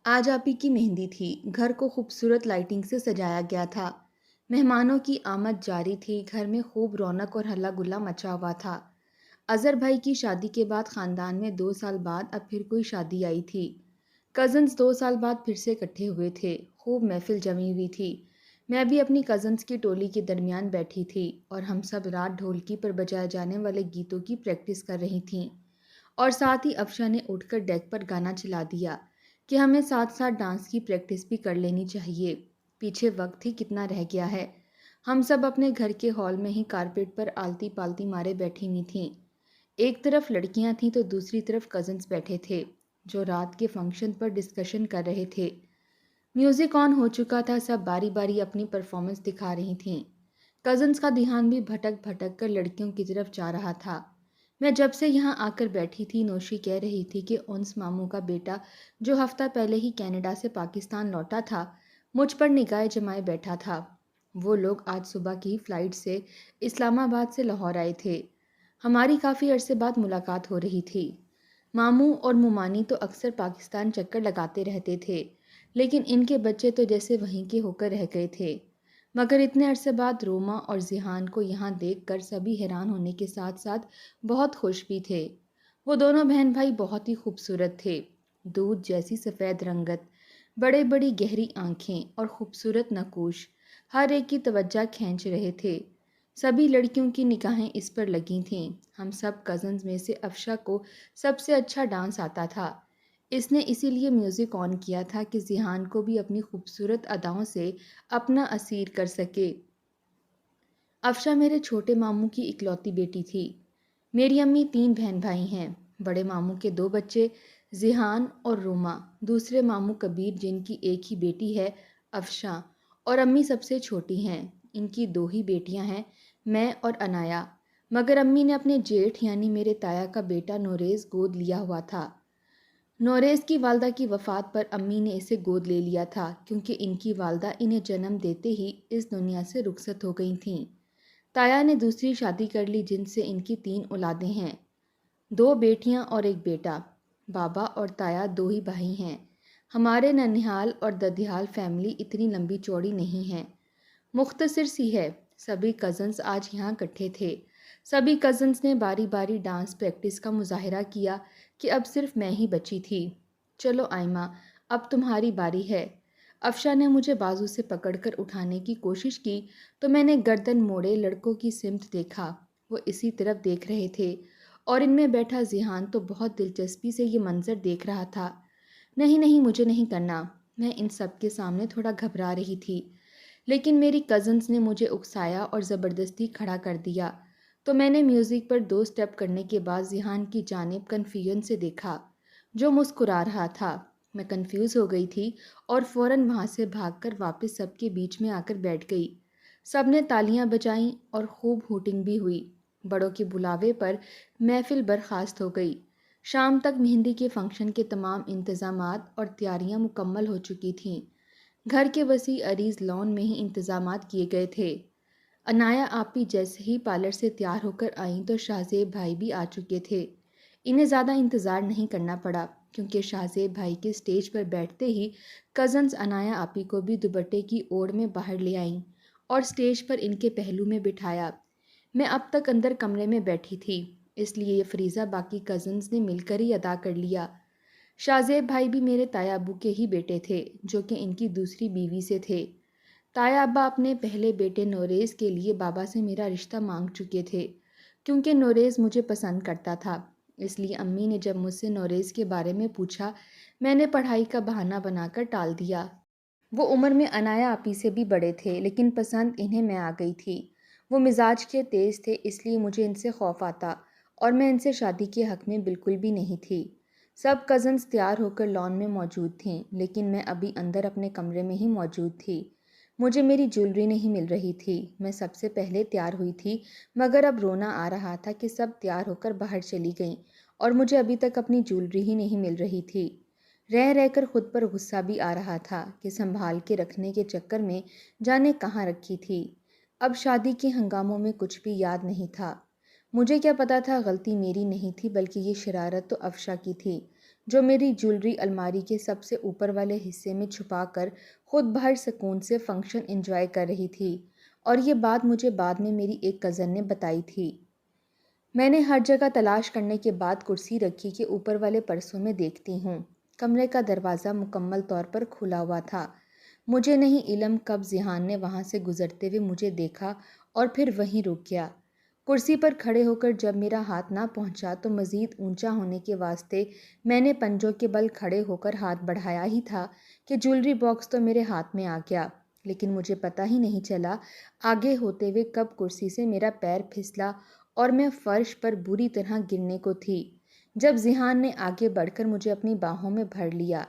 آج آپی کی مہندی تھی۔ گھر کو خوبصورت لائٹنگ سے سجایا گیا تھا۔ مہمانوں کی آمد جاری تھی۔ گھر میں خوب رونق اور ہلا گلا مچا ہوا تھا۔ اظہر بھائی کی شادی کے بعد خاندان میں 2 سال بعد اب پھر کوئی شادی آئی تھی۔ کزنز 2 سال بعد پھر سے اکٹھے ہوئے تھے۔ خوب محفل جمی ہوئی تھی۔ میں بھی اپنی کزنز کی ٹولی کے درمیان بیٹھی تھی اور ہم سب رات ڈھولکی پر بجائے جانے والے گیتوں کی پریکٹس کر رہی تھیں، اور ساتھ ہی افشا نے اٹھ کر ڈیک پر گانا چلا دیا کہ ہمیں ساتھ ساتھ ڈانس کی پریکٹس بھی کر لینی چاہیے، پیچھے وقت ہی کتنا رہ گیا ہے۔ ہم سب اپنے گھر کے ہال میں ہی کارپیٹ پر آلتی پالتی مارے بیٹھی ہوئی تھیں۔ ایک طرف لڑکیاں تھیں تو دوسری طرف کزنز بیٹھے تھے جو رات کے فنکشن پر ڈسکشن کر رہے تھے۔ میوزک آن ہو چکا تھا، سب باری باری اپنی پرفارمنس دکھا رہی تھیں۔ کزنز کا دھیان بھی بھٹک بھٹک کر لڑکیوں کی طرف جا رہا تھا۔ میں جب سے یہاں آ کر بیٹھی تھی، نوشی کہہ رہی تھی کہ انس ماموں کا بیٹا جو ہفتہ پہلے ہی کینیڈا سے پاکستان لوٹا تھا، مجھ پر نگاہیں جمائے بیٹھا تھا۔ وہ لوگ آج صبح کی ہی فلائٹ سے اسلام آباد سے لاہور آئے تھے۔ ہماری کافی عرصے بعد ملاقات ہو رہی تھی۔ ماموں اور ممانی تو اکثر پاکستان چکر لگاتے رہتے تھے، لیکن ان کے بچے تو جیسے وہیں کے ہو کر رہ گئے تھے۔ مگر اتنے عرصے بعد روما اور ذیحان کو یہاں دیکھ کر سبھی حیران ہونے کے ساتھ ساتھ بہت خوش بھی تھے۔ وہ دونوں بہن بھائی بہت ہی خوبصورت تھے۔ دودھ جیسی سفید رنگت، بڑے بڑی گہری آنکھیں اور خوبصورت نقوش ہر ایک کی توجہ کھینچ رہے تھے۔ سبھی لڑکیوں کی نگاہیں اس پر لگی تھیں۔ ہم سب کزنز میں سے افشا کو سب سے اچھا ڈانس آتا تھا۔ اس نے اسی لیے میوزک آن کیا تھا کہ ذیحان کو بھی اپنی خوبصورت اداؤں سے اپنا اسیر کر سکے۔ افشا میرے چھوٹے ماموں کی اکلوتی بیٹی تھی۔ میری امی 3 بہن بھائی ہیں۔ بڑے ماموں کے 2 بچے ذیحان اور روما، دوسرے ماموں کبیر جن کی ایک ہی بیٹی ہے افشا، اور امی سب سے چھوٹی ہیں۔ ان کی 2 ہی بیٹیاں ہیں، میں اور انایا، مگر امی نے اپنے جیٹھ یعنی میرے تایا کا بیٹا نوریز گود لیا ہوا تھا۔ نوریز کی والدہ کی وفات پر امی نے اسے گود لے لیا تھا کیونکہ ان کی والدہ انہیں جنم دیتے ہی اس دنیا سے رخصت ہو گئی تھیں۔ تایا نے دوسری شادی کر لی جن سے ان کی 3 اولادیں ہیں، 2 بیٹیاں اور ایک بیٹا۔ بابا اور تایا 2 ہی بھائی ہیں۔ ہمارے ننیحال اور ددیال فیملی اتنی لمبی چوڑی نہیں ہے، مختصر سی ہے۔ سبھی کزنز آج یہاں اکٹھے تھے۔ سبھی کزنز نے باری باری ڈانس پریکٹس کا مظاہرہ کیا کہ اب صرف میں ہی بچی تھی۔ چلو آئمہ، اب تمہاری باری ہے۔ افشا نے مجھے بازو سے پکڑ کر اٹھانے کی کوشش کی تو میں نے گردن موڑے لڑکوں کی سمت دیکھا۔ وہ اسی طرف دیکھ رہے تھے اور ان میں بیٹھا ذیحان تو بہت دلچسپی سے یہ منظر دیکھ رہا تھا۔ نہیں نہیں، مجھے نہیں کرنا۔ میں ان سب کے سامنے تھوڑا گھبرا رہی تھی، لیکن میری کزنز نے مجھے اکسایا اور زبردستی کھڑا کر دیا تو میں نے میوزک پر 2 اسٹیپ کرنے کے بعد ذیحان کی جانب کنفیوژن سے دیکھا جو مسکرا رہا تھا۔ میں کنفیوز ہو گئی تھی اور فوراً وہاں سے بھاگ کر واپس سب کے بیچ میں آ کر بیٹھ گئی۔ سب نے تالیاں بجائیں اور خوب ہوٹنگ بھی ہوئی۔ بڑوں کے بلاوے پر محفل برخاست ہو گئی۔ شام تک مہندی کے فنکشن کے تمام انتظامات اور تیاریاں مکمل ہو چکی تھیں۔ گھر کے وسیع عریض لان میں ہی انتظامات کیے گئے تھے۔ انایا آپی جیسے ہی پارلر سے تیار ہو کر آئیں تو شاہزیب بھائی بھی آ چکے تھے۔ انہیں زیادہ انتظار نہیں کرنا پڑا کیونکہ شاہزیب بھائی کے سٹیج پر بیٹھتے ہی کزنز انایا آپی کو بھی دوپٹے کی اوڑ میں باہر لے آئیں اور سٹیج پر ان کے پہلو میں بٹھایا۔ میں اب تک اندر کمرے میں بیٹھی تھی، اس لیے یہ فریضہ باقی کزنز نے مل کر ہی ادا کر لیا۔ شاہزیب بھائی بھی میرے تایا ابو کے ہی بیٹے تھے جو کہ ان کی دوسری بیوی سے تھے۔ تایا ابا اپنے پہلے بیٹے نوریز کے لیے بابا سے میرا رشتہ مانگ چکے تھے کیونکہ نوریز مجھے پسند کرتا تھا۔ اس لیے امی نے جب مجھ سے نوریز کے بارے میں پوچھا، میں نے پڑھائی کا بہانہ بنا کر ٹال دیا۔ وہ عمر میں انایا آپی سے بھی بڑے تھے لیکن پسند انہیں میں آ گئی تھی۔ وہ مزاج کے تیز تھے، اس لیے مجھے ان سے خوف آتا اور میں ان سے شادی کے حق میں بالکل بھی نہیں تھی۔ سب کزنز تیار ہو کر لان میں موجود تھیں لیکن میں ابھی اندر اپنے کمرے میں ہی موجود تھی۔ مجھے میری جولری نہیں مل رہی تھی۔ میں سب سے پہلے تیار ہوئی تھی مگر اب رونا آ رہا تھا کہ سب تیار ہو کر باہر چلی گئیں اور مجھے ابھی تک اپنی جولری ہی نہیں مل رہی تھی۔ رہ رہ کر خود پر غصہ بھی آ رہا تھا کہ سنبھال کے رکھنے کے چکر میں جانے کہاں رکھی تھی۔ اب شادی کے ہنگاموں میں کچھ بھی یاد نہیں تھا۔ مجھے کیا پتا تھا غلطی میری نہیں تھی بلکہ یہ شرارت تو افشا کی تھی جو میری جولری الماری کے سب سے اوپر والے حصے میں چھپا کر خود باہر سکون سے فنکشن انجوائے کر رہی تھی، اور یہ بات مجھے بعد میں میری ایک کزن نے بتائی تھی۔ میں نے ہر جگہ تلاش کرنے کے بعد کرسی رکھی کہ اوپر والے پرسوں میں دیکھتی ہوں۔ کمرے کا دروازہ مکمل طور پر کھلا ہوا تھا۔ مجھے نہیں علم کب ذیحان نے وہاں سے گزرتے ہوئے مجھے دیکھا اور پھر وہیں رک گیا۔ کرسی پر کھڑے ہو کر جب میرا ہاتھ نہ پہنچا تو مزید اونچا ہونے کے واسطے میں نے پنجوں کے بل کھڑے ہو کر ہاتھ بڑھایا ہی تھا کہ جولری باکس تو میرے ہاتھ میں آ گیا، لیکن مجھے پتہ ہی نہیں چلا آگے ہوتے ہوئے کب کرسی سے میرا پیر پھسلا اور میں فرش پر بری طرح گرنے کو تھی، جب ذیحان نے آگے بڑھ کر مجھے اپنی باہوں میں بھر لیا۔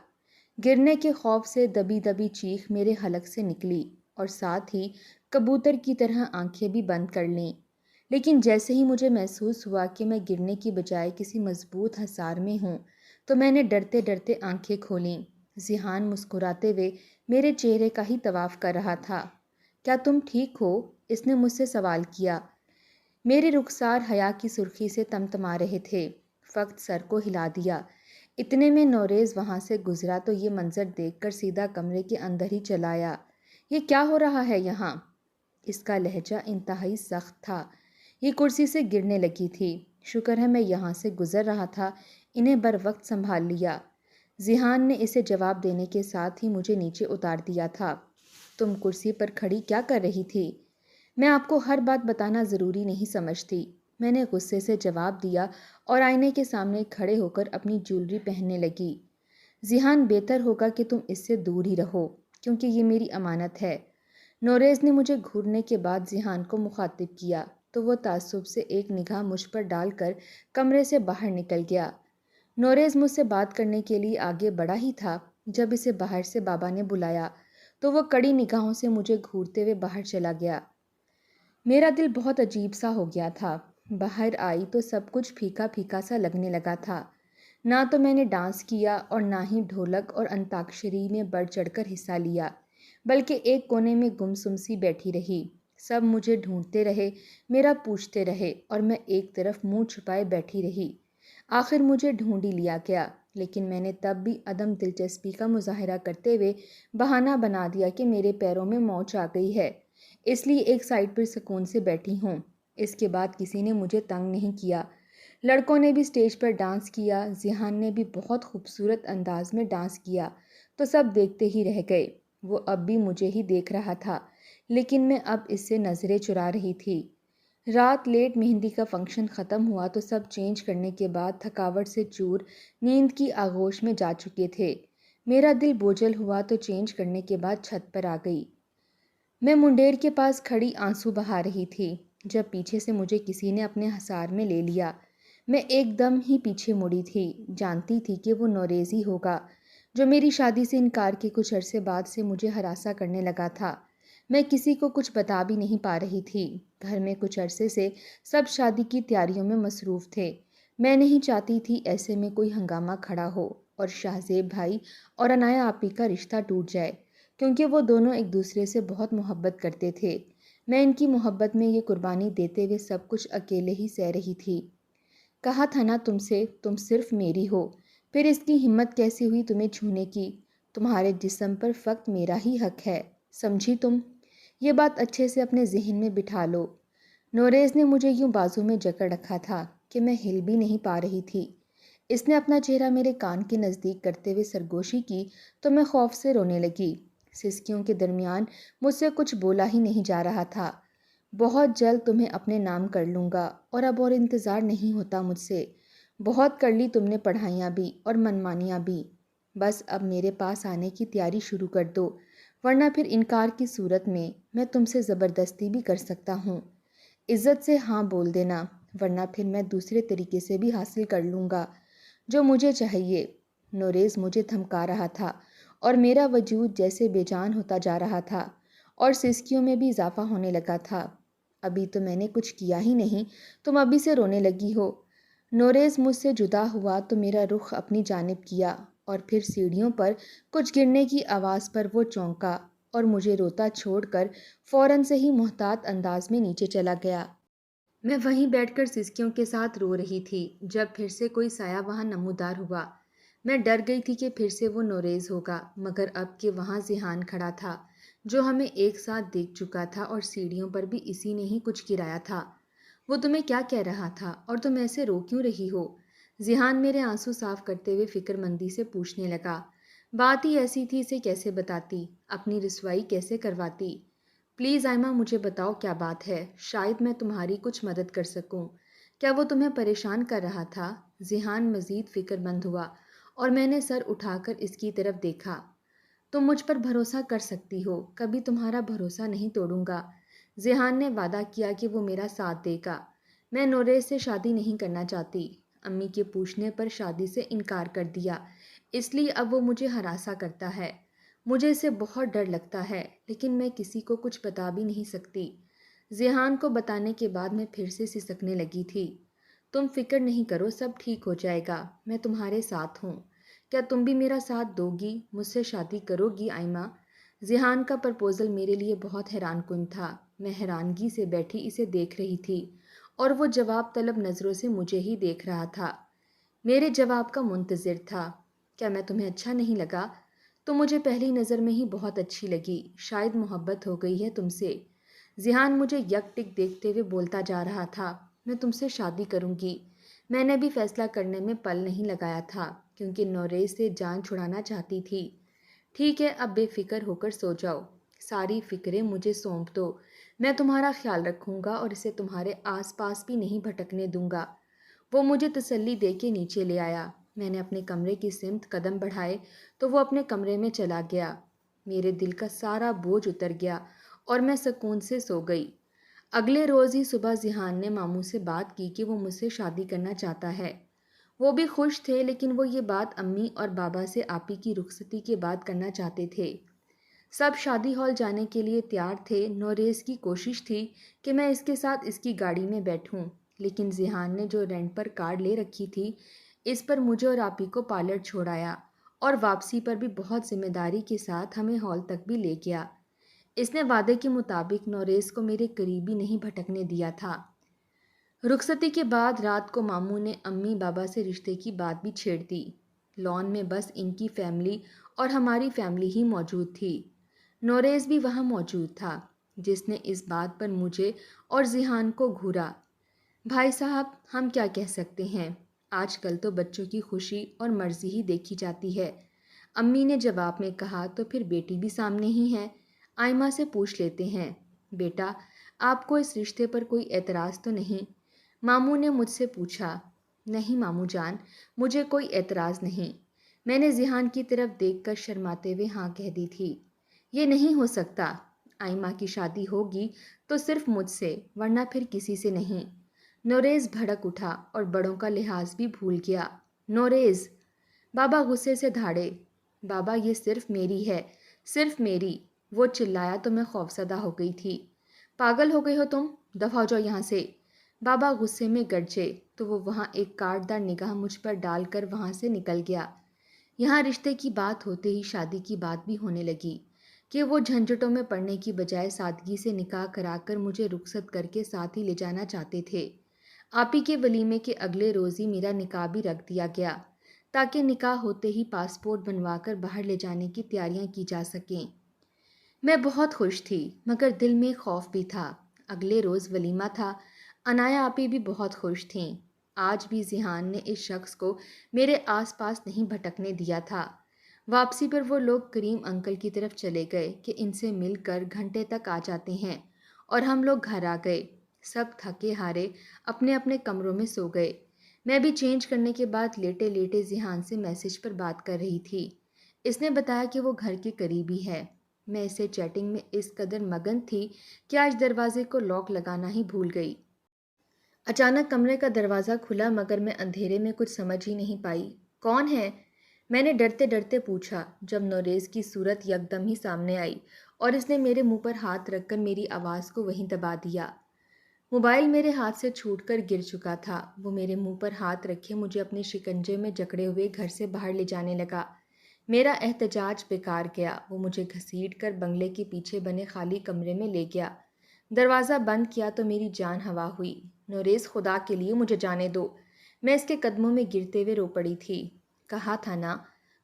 گرنے کے خوف سے دبی دبی چیخ میرے حلق سے نکلی اور ساتھ ہی کبوتر کی طرح آنکھیں بھی بند کر لیں، لیکن جیسے ہی مجھے محسوس ہوا کہ میں گرنے کی بجائے کسی مضبوط حصار میں ہوں تو میں نے ڈرتے ڈرتے آنکھیں کھولیں۔ ذیحان مسکراتے ہوئے میرے چہرے کا ہی طواف کر رہا تھا۔ کیا تم ٹھیک ہو؟ اس نے مجھ سے سوال کیا۔ میرے رخسار حیا کی سرخی سے تمتما رہے تھے۔ فقط سر کو ہلا دیا۔ اتنے میں نوریز وہاں سے گزرا تو یہ منظر دیکھ کر سیدھا کمرے کے اندر ہی چلا آیا۔ یہ کیا ہو رہا ہے یہاں؟ اس کا لہجہ انتہائی سخت تھا۔ یہ کرسی سے گرنے لگی تھی۔ شکر ہے میں یہاں سے گزر رہا تھا، انہیں بر وقت سنبھال لیا۔ ذیحان نے اسے جواب دینے کے ساتھ ہی مجھے نیچے اتار دیا تھا۔ تم کرسی پر کھڑی کیا کر رہی تھی؟ میں آپ کو ہر بات بتانا ضروری نہیں سمجھتی، میں نے غصے سے جواب دیا اور آئینے کے سامنے کھڑے ہو کر اپنی جولری پہننے لگی۔ ذیحان بہتر ہوگا کہ تم اس سے دور ہی رہو، کیونکہ یہ میری امانت ہے۔ نوریز نے مجھے گھورنے کے بعد ذیحان کو مخاطب کیا تو وہ تعصب سے ایک نگاہ مجھ پر ڈال کر کمرے سے باہر نکل گیا۔ نوریز مجھ سے بات کرنے کے لیے آگے بڑھا ہی تھا جب اسے باہر سے بابا نے بلایا تو وہ کڑی نگاہوں سے مجھے گھورتے ہوئے باہر چلا گیا۔ میرا دل بہت عجیب سا ہو گیا تھا۔ باہر آئی تو سب کچھ پھیکا پھیکا سا لگنے لگا تھا۔ نہ تو میں نے ڈانس کیا اور نہ ہی ڈھولک اور انتاکشری میں بڑھ چڑھ کر حصہ لیا، بلکہ ایک کونے میں گمسم سی بیٹھی رہی۔ سب مجھے ڈھونڈتے رہے، میرا پوچھتے رہے اور میں ایک طرف منہ چھپائے بیٹھی رہی۔ آخر مجھے ڈھونڈ ہی لیا گیا، لیکن میں نے تب بھی عدم دلچسپی کا مظاہرہ کرتے ہوئے بہانہ بنا دیا کہ میرے پیروں میں موچ آ گئی ہے، اس لیے ایک سائڈ پر سکون سے بیٹھی ہوں۔ اس کے بعد کسی نے مجھے تنگ نہیں کیا۔ لڑکوں نے بھی سٹیج پر ڈانس کیا، ذیحان نے بھی بہت خوبصورت انداز میں ڈانس کیا تو سب دیکھتے ہی رہ گئے۔ وہ اب بھی مجھے ہی دیکھ رہا تھا، لیکن میں اب اس سے نظریں چرا رہی تھی۔ رات لیٹ مہندی کا فنکشن ختم ہوا تو سب چینج کرنے کے بعد تھکاوٹ سے چور نیند کی آغوش میں جا چکے تھے۔ میرا دل بوجھل ہوا تو چینج کرنے کے بعد چھت پر آ گئی۔ میں منڈیر کے پاس کھڑی آنسو بہا رہی تھی جب پیچھے سے مجھے کسی نے اپنے حصار میں لے لیا۔ میں ایک دم ہی پیچھے مڑی تھی، جانتی تھی کہ وہ نوریز ہی ہوگا جو میری شادی سے انکار کے کچھ عرصے بعد سے مجھے ہراساں کرنے لگا تھا۔ میں کسی کو کچھ بتا بھی نہیں پا رہی تھی۔ گھر میں کچھ عرصے سے سب شادی کی تیاریوں میں مصروف تھے۔ میں نہیں چاہتی تھی ایسے میں کوئی ہنگامہ کھڑا ہو اور شاہزیب بھائی اور عنایا آپی کا رشتہ ٹوٹ جائے، کیونکہ وہ دونوں ایک دوسرے سے بہت محبت کرتے تھے۔ میں ان کی محبت میں یہ قربانی دیتے ہوئے سب کچھ اکیلے ہی سہ رہی تھی۔ کہا تھا نا تم سے، تم صرف میری ہو، پھر اس کی ہمت کیسے ہوئی تمہیں چھونے کی؟ تمہارے جسم پر فقط میرا ہی حق ہے، سمجھی تم؟ یہ بات اچھے سے اپنے ذہن میں بٹھا لو۔ نوریز نے مجھے یوں بازو میں جکڑ رکھا تھا کہ میں ہل بھی نہیں پا رہی تھی۔ اس نے اپنا چہرہ میرے کان کے نزدیک کرتے ہوئے سرگوشی کی تو میں خوف سے رونے لگی۔ سسکیوں کے درمیان مجھ سے کچھ بولا ہی نہیں جا رہا تھا۔ بہت جلد تمہیں اپنے نام کر لوں گا اور اب اور انتظار نہیں ہوتا مجھ سے۔ بہت کر لی تم نے پڑھائیاں بھی اور منمانیاں بھی، بس اب میرے پاس آنے کی تیاری شروع کر دو، ورنہ پھر انکار کی صورت میں تم سے زبردستی بھی کر سکتا ہوں۔ عزت سے ہاں بول دینا، ورنہ پھر میں دوسرے طریقے سے بھی حاصل کر لوں گا جو مجھے چاہیے۔ نوریز مجھے دھمکا رہا تھا اور میرا وجود جیسے بے جان ہوتا جا رہا تھا اور سسکیوں میں بھی اضافہ ہونے لگا تھا۔ ابھی تو میں نے کچھ کیا ہی نہیں، تم ابھی سے رونے لگی ہو۔ نوریز مجھ سے جدا ہوا تو میرا رخ اپنی جانب کیا اور پھر سیڑھیوں پر کچھ گرنے کی آواز پر وہ چونکا اور مجھے روتا چھوڑ کر فوراً سے ہی محتاط انداز میں نیچے چلا گیا۔ میں وہیں بیٹھ کر سسکیوں کے ساتھ رو رہی تھی جب پھر سے کوئی سایہ وہاں نمودار ہوا۔ میں ڈر گئی تھی کہ پھر سے وہ نوریز ہوگا، مگر اب کہ وہاں ذیحان کھڑا تھا جو ہمیں ایک ساتھ دیکھ چکا تھا اور سیڑھیوں پر بھی اسی نے ہی کچھ گرایا تھا۔ وہ تمہیں کیا کہہ رہا تھا اور تم ایسے رو کیوں رہی ہو؟ ذیحان میرے آنسو صاف کرتے ہوئے فکر مندی سے پوچھنے لگا۔ بات ہی ایسی تھی، اسے کیسے بتاتی، اپنی رسوائی کیسے کرواتی؟ پلیز آئمہ مجھے بتاؤ کیا بات ہے، شاید میں تمہاری کچھ مدد کر سکوں۔ کیا وہ تمہیں پریشان کر رہا تھا؟ ذیحان مزید فکر مند ہوا اور میں نے سر اٹھا کر اس کی طرف دیکھا۔ تم مجھ پر بھروسہ کر سکتی ہو، کبھی تمہارا بھروسہ نہیں توڑوں گا۔ ذیحان نے وعدہ کیا کہ وہ میرا ساتھ دے گا۔ میں نوریز سے شادی نہیں کرنا چاہتی۔ امی کے پوچھنے پر شادی سے انکار کر دیا، اس لیے اب وہ مجھے ہراساں کرتا ہے۔ مجھے اسے بہت ڈر لگتا ہے، لیکن میں کسی کو کچھ بتا بھی نہیں سکتی۔ ذیحان کو بتانے کے بعد میں پھر سے سسکنے لگی تھی۔ تم فکر نہیں کرو، سب ٹھیک ہو جائے گا، میں تمہارے ساتھ ہوں۔ کیا تم بھی میرا ساتھ دو گی، مجھ سے شادی کرو گی آئمہ؟ ذیحان کا پرپوزل میرے لیے بہت حیران کن تھا۔ میں حیرانگی سے بیٹھی اسے دیکھ رہی تھی اور وہ جواب طلب نظروں سے مجھے ہی دیکھ رہا تھا۔ میرے جواب کا منتظر تھا۔ کیا میں تمہیں اچھا نہیں لگا؟ تم مجھے پہلی نظر میں ہی بہت اچھی لگی، شاید محبت ہو گئی ہے تم سے۔ ذیحان مجھے یک ٹک دیکھتے ہوئے بولتا جا رہا تھا۔ میں تم سے شادی کروں گی۔ میں نے بھی فیصلہ کرنے میں پل نہیں لگایا تھا، کیونکہ نوریز سے جان چھڑانا چاہتی تھی۔ ٹھیک ہے، اب بے فکر ہو کر سو جاؤ، ساری فکریں مجھے سونپ دو، میں تمہارا خیال رکھوں گا اور اسے تمہارے آس پاس بھی نہیں بھٹکنے دوں گا۔ وہ مجھے تسلی دے کے نیچے لے آیا۔ میں نے اپنے کمرے کی سمت قدم بڑھائے تو وہ اپنے کمرے میں چلا گیا۔ میرے دل کا سارا بوجھ اتر گیا اور میں سکون سے سو گئی۔ اگلے روز ہی صبح ذیحان نے ماموں سے بات کی کہ وہ مجھ سے شادی کرنا چاہتا ہے۔ وہ بھی خوش تھے، لیکن وہ یہ بات امی اور بابا سے آپی کی رخصتی کے بعد کرنا چاہتے تھے۔ سب شادی ہال جانے کے لیے تیار تھے۔ نوریز کی کوشش تھی کہ میں اس کے ساتھ اس کی گاڑی میں بیٹھوں، لیکن ذیحان نے جو رینٹ پر کار لے رکھی تھی، اس پر مجھے اور آپی کو پارلر چھوڑایا اور واپسی پر بھی بہت ذمہ داری کے ساتھ ہمیں ہال تک بھی لے گیا۔ اس نے وعدے کے مطابق نوریز کو میرے قریب بھی نہیں بھٹکنے دیا تھا۔ رخصتی کے بعد رات کو ماموں نے امی بابا سے رشتے کی بات بھی چھیڑ دی۔ لان میں بس ان کی فیملی اور ہماری فیملی ہی موجود تھی۔ نوریز بھی وہاں موجود تھا، جس نے اس بات پر مجھے اور ذیحان کو گھورا۔ بھائی صاحب، ہم کیا کہہ سکتے ہیں، آج کل تو بچوں کی خوشی اور مرضی ہی دیکھی جاتی ہے، امی نے جواب میں کہا۔ تو پھر بیٹی بھی سامنے ہی ہے، آئمہ سے پوچھ لیتے ہیں۔ بیٹا، آپ کو اس رشتے پر کوئی اعتراض تو نہیں؟ ماموں نے مجھ سے پوچھا۔ نہیں ماموں جان، مجھے کوئی اعتراض نہیں، میں نے ذیحان کی طرف دیکھ کر شرماتے ہوئے ہاں کہہ دی تھی۔ یہ نہیں ہو سکتا، آئمہ کی شادی ہوگی تو صرف مجھ سے، ورنہ پھر کسی سے نہیں۔ نوریز بھڑک اٹھا اور بڑوں کا لحاظ بھی بھول گیا۔ نوریز! بابا غصے سے دھاڑے۔ بابا، یہ صرف میری ہے، صرف میری، وہ چلایا تو میں خوفزدہ ہو گئی تھی۔ پاگل ہو گئے ہو تم، دفع ہو جاؤ یہاں سے، بابا غصے میں گرجے تو وہ وہاں ایک کاٹدار نگاہ مجھ پر ڈال کر وہاں سے نکل گیا۔ یہاں رشتے کی بات ہوتے ہی شادی کی بات بھی ہونے لگی کہ وہ جھنجھٹوں میں پڑنے کی بجائے سادگی سے نکاح کرا کر مجھے رخصت کر کے ساتھ ہی لے جانا چاہتے تھے۔ آپی کے ولیمے کے اگلے روز ہی میرا نکاح بھی رکھ دیا گیا، تاکہ نکاح ہوتے ہی پاسپورٹ بنوا کر باہر لے جانے کی تیاریاں کی جا سکیں۔ میں بہت خوش تھی، مگر دل میں خوف بھی تھا۔ اگلے روز ولیمہ تھا، عنایا آپی بھی بہت خوش تھیں۔ آج بھی ذیحان نے اس شخص کو میرے آس پاس نہیں بھٹکنے دیا تھا۔ واپسی پر وہ لوگ کریم انکل کی طرف چلے گئے کہ ان سے مل کر گھنٹے تک آ جاتے ہیں، اور ہم لوگ گھر آ گئے۔ سب تھکے ہارے اپنے اپنے کمروں میں سو گئے۔ میں بھی چینج کرنے کے بعد لیٹے لیٹے ذیحان سے میسج پر بات کر رہی تھی۔ اس نے بتایا کہ وہ گھر کے قریب ہی ہے۔ میں اسے چیٹنگ میں اس قدر مگن تھی کہ آج دروازے کو لاک لگانا ہی بھول گئی۔ اچانک کمرے کا دروازہ کھلا، مگر میں اندھیرے میں کچھ سمجھ ہی نہیں پائی۔ کون ہے؟ میں نے ڈرتے ڈرتے پوچھا، جب نوریز کی صورت یکدم ہی سامنے آئی اور اس نے میرے منہ پر ہاتھ رکھ کر میری آواز کو وہیں دبا دیا۔ موبائل میرے ہاتھ سے چھوٹ کر گر چکا تھا۔ وہ میرے منہ پر ہاتھ رکھے مجھے اپنے شکنجے میں جکڑے ہوئے گھر سے باہر لے جانے لگا۔ میرا احتجاج بیکار گیا۔ وہ مجھے گھسیٹ کر بنگلے کے پیچھے بنے خالی کمرے میں لے گیا۔ دروازہ بند کیا تو میری جان ہوا ہوئی۔ نوریز، خدا کے لیے مجھے جانے دو، میں اس کے قدموں میں گرتے ہوئے رو پڑی تھی۔ کہا تھا نا،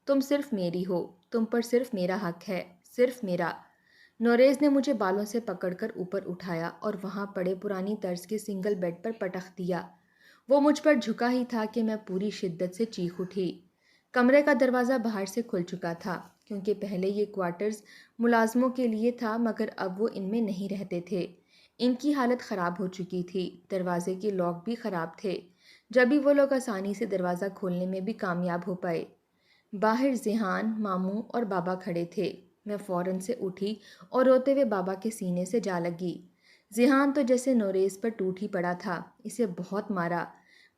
تم صرف میری ہو، تم پر صرف میرا حق ہے، صرف میرا۔ نوریز نے مجھے بالوں سے پکڑ کر اوپر اٹھایا اور وہاں پڑے پرانی طرز کے سنگل بیڈ پر پٹخ دیا۔ وہ مجھ پر جھکا ہی تھا کہ میں پوری شدت سے چیخ اٹھی۔ کمرے کا دروازہ باہر سے کھل چکا تھا، کیونکہ پہلے یہ کوارٹرز ملازموں کے لیے تھا، مگر اب وہ ان میں نہیں رہتے تھے۔ ان کی حالت خراب ہو چکی تھی، دروازے کے لاک بھی خراب تھے، جب بھی وہ لوگ آسانی سے دروازہ کھولنے میں بھی کامیاب ہو پائے۔ باہر ذیحان، ماموں اور بابا کھڑے تھے۔ میں فوراً سے اٹھی اور روتے ہوئے بابا کے سینے سے جا لگی۔ ذیحان تو جیسے نوریز پر ٹوٹ ہی پڑا تھا، اسے بہت مارا۔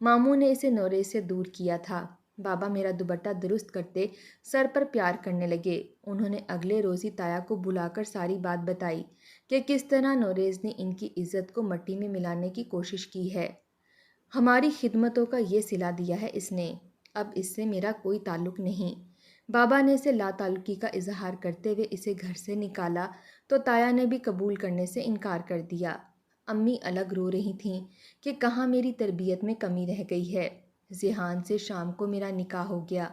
ماموں نے اسے نوریز سے دور کیا تھا۔ بابا میرا دوپٹہ درست کرتے سر پر پیار کرنے لگے۔ انہوں نے اگلے روز ہی تایا کو بلا کر ساری بات بتائی کہ کس طرح نوریز نے ان کی عزت کو مٹی میں ملانے کی کوشش کی ہے۔ ہماری خدمتوں کا یہ صلہ دیا ہے اس نے، اب اس سے میرا کوئی تعلق نہیں۔ بابا نے اسے لا تعلقی کا اظہار کرتے ہوئے اسے گھر سے نکالا تو تایا نے بھی قبول کرنے سے انکار کر دیا۔ امی الگ رو رہی تھیں کہ کہاں میری تربیت میں کمی رہ گئی ہے۔ ذیحان سے شام کو میرا نکاح ہو گیا۔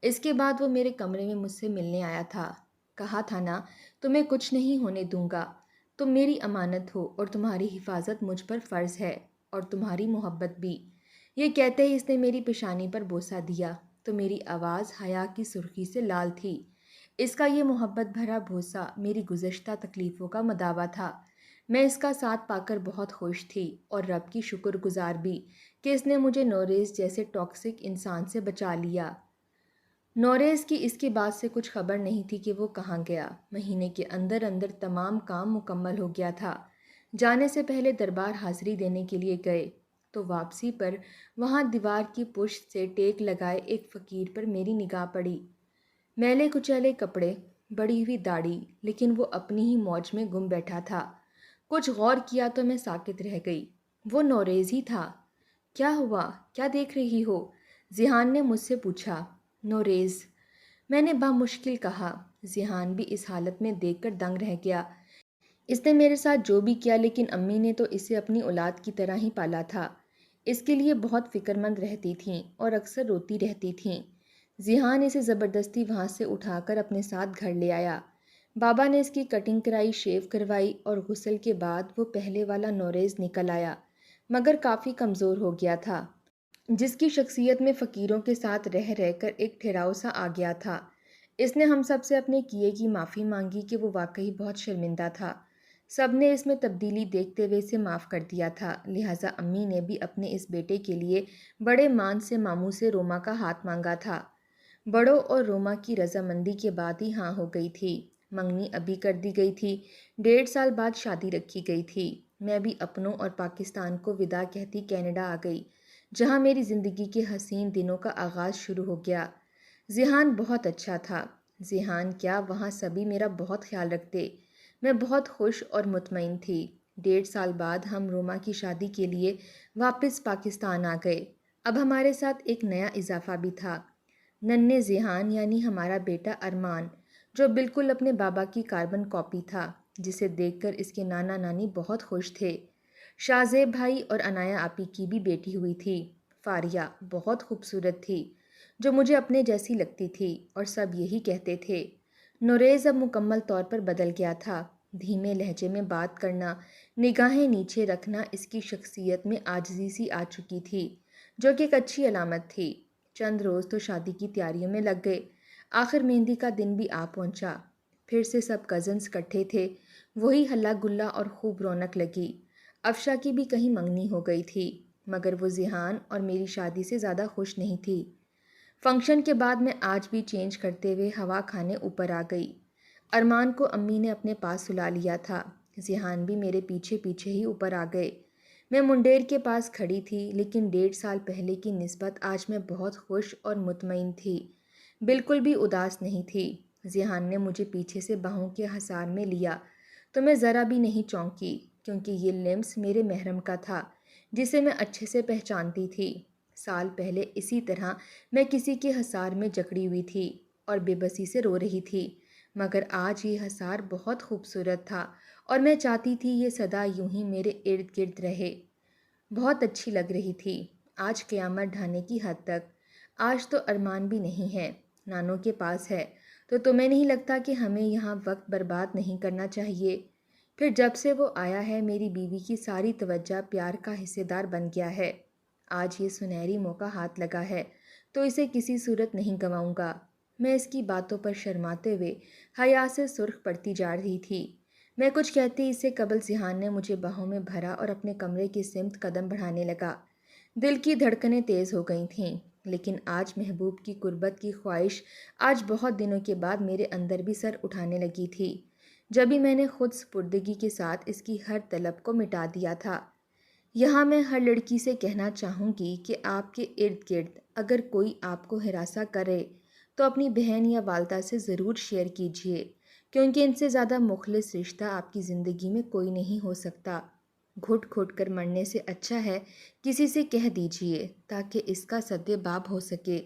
اس کے بعد وہ میرے کمرے میں مجھ سے ملنے آیا تھا۔ کہا تھا نا، تمہیں کچھ نہیں ہونے دوں گا، تم میری امانت ہو اور تمہاری حفاظت مجھ پر فرض ہے، اور تمہاری محبت بھی۔ یہ کہتے ہی اس نے میری پیشانی پر بوسہ دیا تو میری آواز حیا کی سرخی سے لال تھی۔ اس کا یہ محبت بھرا بوسہ میری گزشتہ تکلیفوں کا مداوا تھا۔ میں اس کا ساتھ پا کر بہت خوش تھی اور رب کی شکر گزار بھی کہ اس نے مجھے نوریز جیسے ٹاکسک انسان سے بچا لیا۔ نوریز کی اس کی بات سے کچھ خبر نہیں تھی کہ وہ کہاں گیا۔ مہینے کے اندر اندر تمام کام مکمل ہو گیا تھا۔ جانے سے پہلے دربار حاضری دینے کے لیے گئے تو واپسی پر وہاں دیوار کی پشت سے ٹیک لگائے ایک فقیر پر میری نگاہ پڑی۔ میلے کچیلے کپڑے، بڑی ہوئی داڑھی، لیکن وہ اپنی ہی موج میں گم بیٹھا تھا۔ کچھ غور کیا تو میں ساکت رہ گئی۔ وہ نوریز ہی تھا۔ کیا ہوا؟ کیا دیکھ رہی ہو؟ ذیحان نے مجھ سے پوچھا۔ نوریز، میں نے بامشکل کہا۔ ذیحان بھی اس حالت میں دیکھ کر دنگ رہ گیا۔ اس نے میرے ساتھ جو بھی کیا، لیکن امی نے تو اسے اپنی اولاد کی طرح ہی پالا تھا۔ اس کے لیے بہت فکر مند رہتی تھیں اور اکثر روتی رہتی تھیں۔ ذیحان اسے زبردستی وہاں سے اٹھا کر اپنے ساتھ گھر لے آیا۔ بابا نے اس کی کٹنگ کرائی، شیو کروائی اور غسل کے بعد وہ پہلے والا نوریز نکل آیا، مگر کافی کمزور ہو گیا تھا، جس کی شخصیت میں فقیروں کے ساتھ رہ رہ کر ایک ٹھہراؤ سا آ گیا تھا۔ اس نے ہم سب سے اپنے کیے کی معافی مانگی کہ وہ واقعی بہت شرمندہ تھا۔ سب نے اس میں تبدیلی دیکھتے ہوئے اسے معاف کر دیا تھا، لہٰذا امی نے بھی اپنے اس بیٹے کے لیے بڑے مان سے ماموں سے روما کا ہاتھ مانگا تھا۔ بڑوں اور روما کی رضامندی کے بعد ہی ہاں ہو گئی تھی۔ منگنی ابھی کر دی گئی تھی، 1.5 سال بعد شادی رکھی گئی تھی۔ میں بھی اپنوں اور پاکستان کو وداع کہتی کینیڈا آ گئی، جہاں میری زندگی کے حسین دنوں کا آغاز شروع ہو گیا۔ ذیحان بہت اچھا تھا۔ ذیحان کیا، وہاں سبھی میرا بہت خیال رکھتے۔ میں بہت خوش اور مطمئن تھی۔ 1.5 سال بعد ہم روما کی شادی کے لیے واپس پاکستان آ گئے۔ اب ہمارے ساتھ ایک نیا اضافہ بھی تھا، ننھے ذیحان یعنی ہمارا بیٹا ارمان، جو بالکل اپنے بابا کی کاربن کاپی تھا، جسے دیکھ کر اس کے نانا نانی بہت خوش تھے۔ شاہزیب بھائی اور عنایا آپی کی بھی بیٹی ہوئی تھی، فاریہ، بہت خوبصورت تھی، جو مجھے اپنے جیسی لگتی تھی، اور سب یہی کہتے تھے۔ نوریز اب مکمل طور پر بدل گیا تھا۔ دھیمے لہجے میں بات کرنا، نگاہیں نیچے رکھنا، اس کی شخصیت میں عاجزی سی آ چکی تھی، جو کہ ایک اچھی علامت تھی۔ چند روز تو شادی کی تیاریوں میں لگ گئے۔ آخر مہندی کا دن بھی آ پہنچا۔ پھر سے سب کزنز اکٹھے تھے، وہی ہلا گلا اور خوب رونق لگی۔ افشا کی بھی کہیں منگنی ہو گئی تھی، مگر وہ ذیحان اور میری شادی سے زیادہ خوش نہیں تھی۔ فنکشن کے بعد میں آج بھی چینج کرتے ہوئے ہوا کھانے اوپر آ گئی۔ ارمان کو امی نے اپنے پاس سلا لیا تھا، ذیحان بھی میرے پیچھے پیچھے ہی اوپر آ گئے۔ میں منڈیر کے پاس کھڑی تھی، لیکن 1.5 سال پہلے کی نسبت آج میں بہت خوش اور مطمئن تھی، بالکل بھی اداس نہیں تھی۔ ذیحان نے مجھے پیچھے سے باہوں کے حصار میں لیا تو میں ذرا بھی نہیں چونکی، کیونکہ یہ لمس میرے محرم کا تھا، جسے میں اچھے سے پہچانتی تھی۔ سال پہلے اسی طرح میں کسی کے حصار میں جکڑی ہوئی تھی اور بے بسی سے رو رہی تھی، مگر آج یہ حصار بہت خوبصورت تھا اور میں چاہتی تھی یہ سدا یوں ہی میرے ارد گرد رہے۔ بہت اچھی لگ رہی تھی، آج قیامت ڈھانے کی حد تک۔ آج تو ارمان بھی نہیں ہے، نانوں کے پاس ہے۔ تو تمہیں نہیں لگتا کہ ہمیں یہاں وقت برباد نہیں کرنا چاہیے؟ پھر جب سے وہ آیا ہے میری بیوی کی ساری توجہ پیار کا حصے دار بن گیا ہے۔ آج یہ سنہری موقع ہاتھ لگا ہے تو اسے کسی صورت نہیں گنواؤں گا۔ میں اس کی باتوں پر شرماتے ہوئے حیا سے سرخ پڑتی جا رہی تھی۔ میں کچھ کہتے اس سے قبل ذہان نے مجھے باہوں میں بھرا اور اپنے کمرے کی سمت قدم بڑھانے لگا۔ دل کی دھڑکنیں تیز ہو گئی تھیں، لیکن آج محبوب کی قربت کی خواہش آج بہت دنوں کے بعد میرے اندر بھی سر اٹھانے لگی تھی، جبھی میں نے خود سپردگی کے ساتھ اس کی ہر طلب کو مٹا دیا تھا۔ یہاں میں ہر لڑکی سے کہنا چاہوں گی کہ آپ کے ارد گرد اگر کوئی آپ کو ہراساں کرے تو اپنی بہن یا والدہ سے ضرور شیئر کیجیے، کیونکہ ان سے زیادہ مخلص رشتہ آپ کی زندگی میں کوئی نہیں ہو سکتا۔ گھٹ گھٹ کر مرنے سے اچھا ہے کسی سے کہہ دیجیے تاکہ اس کا سدباب ہو سکے۔